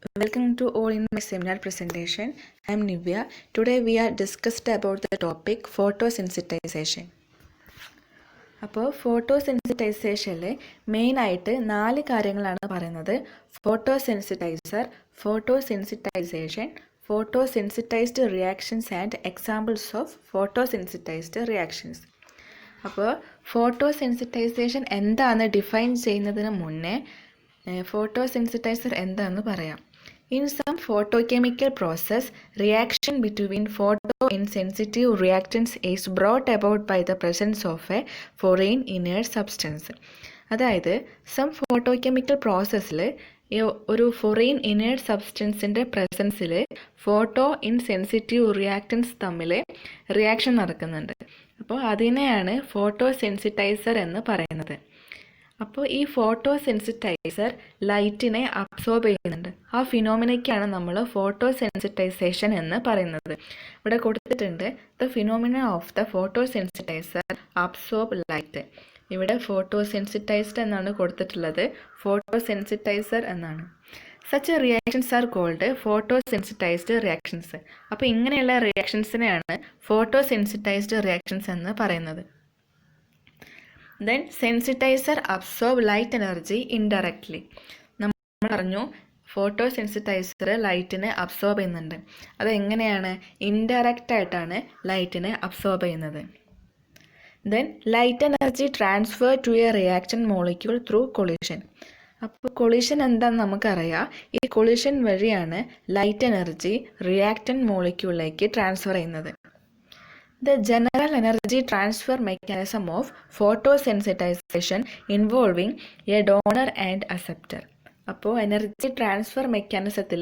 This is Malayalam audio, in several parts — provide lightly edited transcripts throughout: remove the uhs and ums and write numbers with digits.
Welcome to all in my seminar presentation. I am Nivya. Today we are discussed about the topic photosensitization. അപ്പോൾ ഫോട്ടോസെൻസിറ്റൈസേഷനിൽ മെയിനായിട്ട് 4 കാര്യങ്ങളാണ് പറയുന്നത്. Photosensitization, photosensitized reactions and examples of photosensitized reactions. അപ്പോൾ ഫോട്ടോസെൻസിറ്റൈസേഷൻ എന്താണെന്ന് ഡിഫൈൻ ചെയ്യുന്നതിന് മുന്നേ ഫോട്ടോസെൻസിറ്റൈസർ എന്താണെന്ന് പറയാം. In some photochemical process, reaction between photoinsensitive reactants is brought about by the presence of a foreign inert substance. അതായത് സം ഫോട്ടോകെമിക്കൽ പ്രോസസ്സിൽ ഒരു ഫോറിൻ ഇനേർട്ട് സബ്സ്റ്റൻസിൻ്റെ പ്രസൻസിൽ ഫോട്ടോ ഇൻസെൻസിറ്റീവ് റിയാക്റ്റൻസ് തമ്മിൽ റിയാക്ഷൻ നടക്കുന്നുണ്ട്. അപ്പോൾ അതിനെയാണ് ഫോട്ടോസെൻസിറ്റൈസർ എന്ന് പറയുന്നത്. അപ്പോൾ ഈ ഫോട്ടോസെൻസിറ്റൈസർ ലൈറ്റിനെ അബ്സോർബ് ചെയ്യുന്നുണ്ട്. ആ ഫിനോമിനയ്ക്കാണ് നമ്മൾ ഫോട്ടോസെൻസിറ്റൈസേഷൻ എന്ന് പറയുന്നത്. ഇവിടെ കൊടുത്തിട്ടുണ്ട് the phenomena of the photosensitizer absorb light. ഇവിടെ ഫോട്ടോസെൻസിറ്റൈസ്ഡ് എന്നാണ് കൊടുത്തിട്ടുള്ളത്, ഫോട്ടോസെൻസിറ്റൈസർ എന്നാണ്. Such reactions are called photosensitized reactions. അപ്പോൾ ഇങ്ങനെയുള്ള റിയാക്ഷൻസിനെയാണ് ഫോട്ടോസെൻസിറ്റൈസ്ഡ് റിയാക്ഷൻസ് എന്ന് പറയുന്നത്. Then sensitizer absorb light energy indirectly. നമ്മൾ പറഞ്ഞു ഫോട്ടോസെൻസിറ്റൈസർ ലൈറ്റിനെ അബ്സോർബ് ചെയ്യുന്നുണ്ട്. അതെങ്ങനെയാണ്? ഇൻഡയറക്റ്റ് ആയിട്ടാണ് ലൈറ്റിനെ അബ്സോർബ് ചെയ്യുന്നത്. Then light energy transfer to a reaction molecule through collision. അപ്പോൾ കൊളിഷൻ എന്താണെന്ന് നമുക്കറിയാം. ഈ കൊളിഷൻ വഴിയാണ് ലൈറ്റ് എനർജി റിയാക്റ്റൻ മോളിക്യൂളിലേക്ക് ട്രാൻസ്ഫർ ചെയ്യുന്നത്. The general energy transfer mechanism of photosensitization involving a donor and acceptor. അപ്പോൾ എനർജി ട്രാൻസ്ഫർ മെക്കാനിസത്തിൽ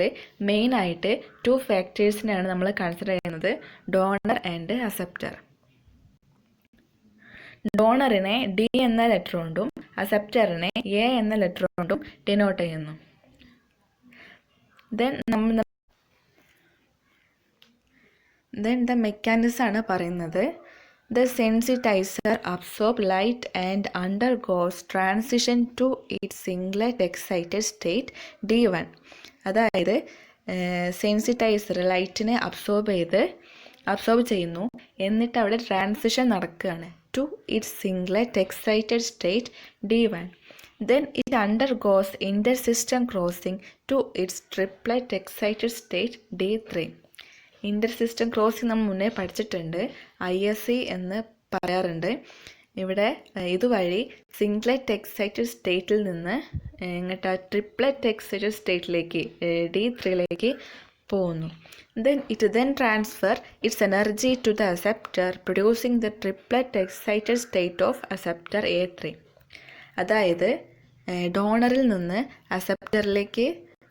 മെയിനായിട്ട് 2 ഫാക്ടേഴ്സിനെയാണ് നമ്മൾ കൺസിഡർ ചെയ്യുന്നത്, ഡോണർ ആൻഡ് അക്സെപ്റ്റർ. ഡോണറിനെ ഡി എന്ന ലെറ്റർ കൊണ്ടും അക്സെപ്റ്ററിനെ എ എന്ന ലെറ്റർ കൊണ്ടും ഡിനോട്ട് ചെയ്യുന്നു. Then the mechanism ആണ് പറയുന്നത്. The sensitizer absorbs light and undergoes transition to its singlet excited state D1. അതായത് സെൻസിറ്റൈസർ ലൈറ്റിനെ അബ്സോർബ് ചെയ്യുന്നു, എന്നിട്ട് അവിടെ ട്രാൻസിഷൻ നടക്കുകയാണ് to its singlet excited state D1. Then it undergoes intersystem crossing to its triplet excited state D3. Inter system crossing നമ്മൾ മുന്നേ പഠിച്ചിട്ടുണ്ട്, ISC എന്ന് പറയാറുണ്ട്. ഇവിടെ ഇതുവഴി സിംഗ്ലെറ്റ് എക്സൈറ്റഡ് സ്റ്റേറ്റിൽ നിന്ന് ഇങ്ങോട്ട് ട്രിപ്ലെറ്റ് എക്സൈറ്റഡ് സ്റ്റേറ്റിലേക്ക് D3ലേക്ക് പോകുന്നു. Then transfer its energy to the acceptor, producing the triplet excited state of acceptor A3. അതായത് ഡോണറിൽ നിന്ന് അക്സെപ്റ്ററിലേക്ക്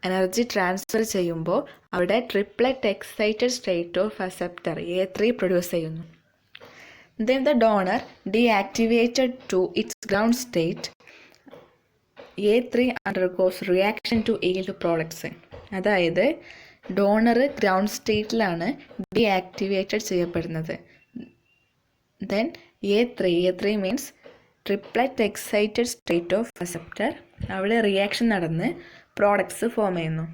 എനർജി ട്രാൻസ്ഫർ ചെയ്യുമ്പോൾ അവിടെ triplet excited state of acceptor A3 produce ചെയ്യുന്നു. Then the donor deactivated to its ground state A3 undergoes reaction to yield products. അതായത് ഡോണർ ഗ്രൗണ്ട് സ്റ്റേറ്റിലാണ് ഡീആക്ടിവേറ്റഡ് ചെയ്യപ്പെടുന്നത്. Then A3 means triplet excited state of acceptor, അവിടെ റിയാക്ഷൻ നടന്ന് പ്രോഡക്ട്സ് ഫോം ചെയ്യുന്നു.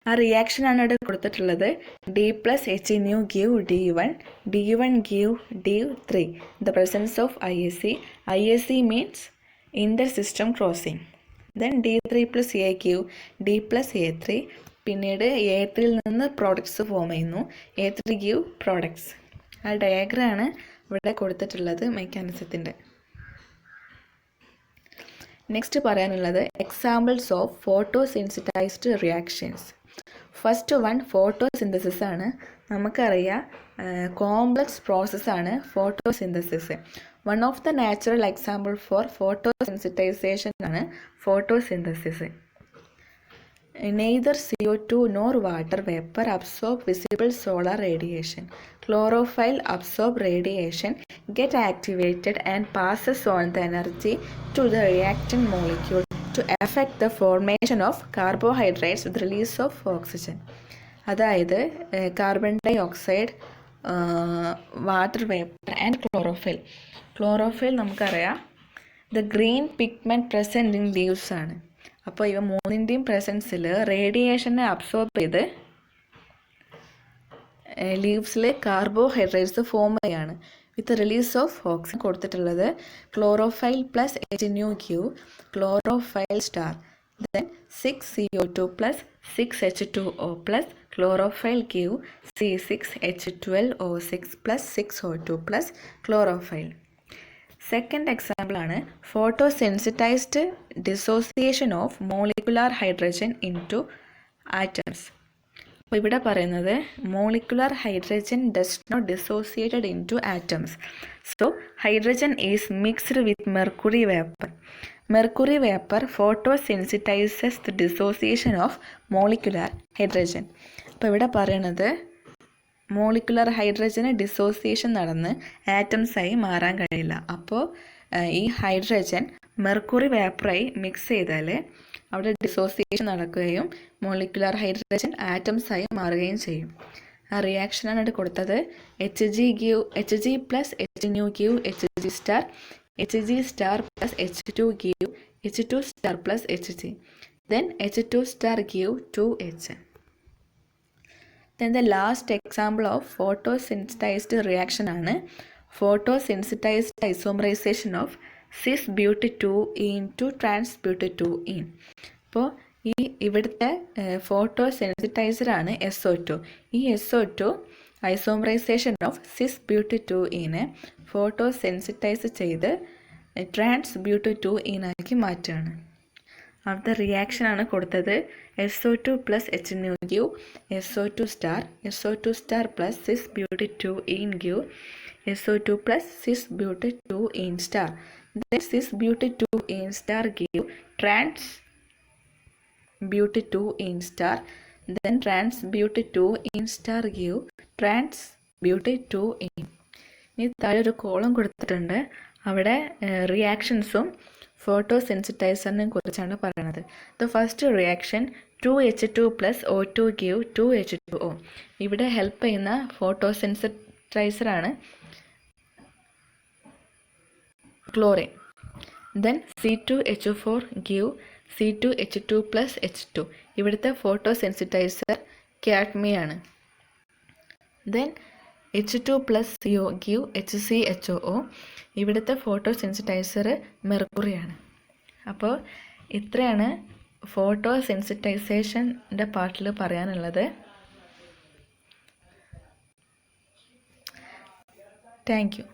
ആ റിയാക്ഷനാണ് ഇവിടെ കൊടുത്തിട്ടുള്ളത്. D+H nu give D1, D1 give D3. The presence of ISC means inter-system crossing. Then D3 plus A give D plus A3. പിന്നീട് A3യിൽ നിന്ന് പ്രോഡക്ട്സ് ഫോം ചെയ്യുന്നു, A3 give പ്രോഡക്ട്സ്. ആ ഡയഗ്രാമാണ് ഇവിടെ കൊടുത്തിട്ടുള്ളത് മെക്കാനിസത്തിൻ്റെ. നെക്സ്റ്റ് പറയാനുള്ളത് examples of photosensitized reactions. First one photosynthesis ആണ്. നമുക്കറിയാം കോംപ്ലക്സ് പ്രോസസ്സാണ് photosynthesis. One of the natural example for photosensitization ആണ് photosynthesis. Neither CO2 nor water vapor absorb visible solar radiation. Chlorophyll absorb radiation, get activated and passes on the energy to the reactant molecule to affect the formation of carbohydrates with release of oxygen. അതായത് carbon dioxide, water vapour and chlorophyll നമുക്കറിയാം the green pigment present in leaves ആണ്. അപ്പോൾ ഇവ മൂന്നിൻ്റെയും പ്രസൻസിൽ റേഡിയേഷനെ അബ്സോർബ് ചെയ്ത് ലീവ്സിൽ കാർബോഹൈഡ്രേറ്റ്സ് ഫോം ചെയ്യാണ്. വിത്ത് റിലീസ് ഓഫ് ഓക്സിജൻ കൊടുത്തിട്ടുള്ളത് chlorophyll plus H∧Q chlorophyll star. Then 6CO2 plus 6H2O plus chlorophyll Q C6H12O6 plus 6O2 plus chlorophyll. Second example ആണ് photosensitized dissociation of molecular hydrogen into atoms. അപ്പോൾ ഇവിടെ പറയുന്നത് molecular hydrogen does not dissociated into atoms. So hydrogen is mixed with mercury vapour. Mercury vapour photosensitizes the dissociation of molecular hydrogen. അപ്പോൾ ഇവിടെ പറയുന്നത് മോളിക്കുലർ ഹൈഡ്രജന് ഡിസോസിയേഷൻ നടന്ന് ആറ്റംസായി മാറാൻ കഴിയില്ല. അപ്പോൾ ഈ ഹൈഡ്രജൻ മെർക്കുറി വേപ്പറായി മിക്സ് ചെയ്താൽ അവിടെ ഡിസോസിയേഷൻ നടക്കുകയും മോളിക്കുലർ ഹൈഡ്രജൻ ആറ്റംസായി മാറുകയും ചെയ്യും. ആ റിയാക്ഷനാണ് ഇവിടെ കൊടുത്തത്. Hg plus H∧Q Hg star, Hg star plus H2 give H2 star plus Hg. Then H2 star give 2H. Then the last example of photosensitized reaction ആണ് photosensitized isomerization of cis-butene to trans-butene. അപ്പോൾ ഇവിടുത്തെ ഫോട്ടോസെൻസിറ്റൈസറാണ് SO2. ഈ SO2 ഐസോമറൈസേഷൻ ഓഫ് സിസ്-ബ്യൂട്ടറ്റൂയിനെ ഫോട്ടോസെൻസിറ്റൈസ് ചെയ്ത് ട്രാൻസ്-ബ്യൂട്ടറ്റൂയിൻ ആക്കി മാറ്റുകയാണ്. അവിടുത്തെ റിയാക്ഷനാണ് കൊടുത്തത് SO2 plus H∧Q SO2 star plus cis butene Q SO2 plus cis butene star. Then cis-butene star give trans-butene star. Then trans-butene star give trans-butene. ഇനി താഴെ ഒരു കോളം കൊടുത്തിട്ടുണ്ട്. അവിടെ റിയാക്ഷൻസും ഫോട്ടോസെൻസിറ്റൈസറിനെ കുറിച്ചാണ് പറയുന്നത്. The first reaction 2H2 plus O2 give 2H2O. ഇവിടെ ഹെൽപ്പ് ചെയ്യുന്ന ഫോട്ടോസെൻസിറ്റൈസറാണ് chlorine. Then C2H4 give C2H2 plus H2. ഇവിടുത്തെ ഫോട്ടോസെൻസിറ്റൈസർ കാഡ്മിയാണ്. Then H2 plus CO give HCHO. ഇവിടുത്തെ ഫോട്ടോസെൻസിറ്റൈസർ മെർക്കുറിയാണ്. അപ്പോൾ ഇത്രയാണ് ഫോട്ടോസെൻസിറ്റൈസേഷൻ്റെ പാർട്ടിൽ പറയാനുള്ളത്. Thank you.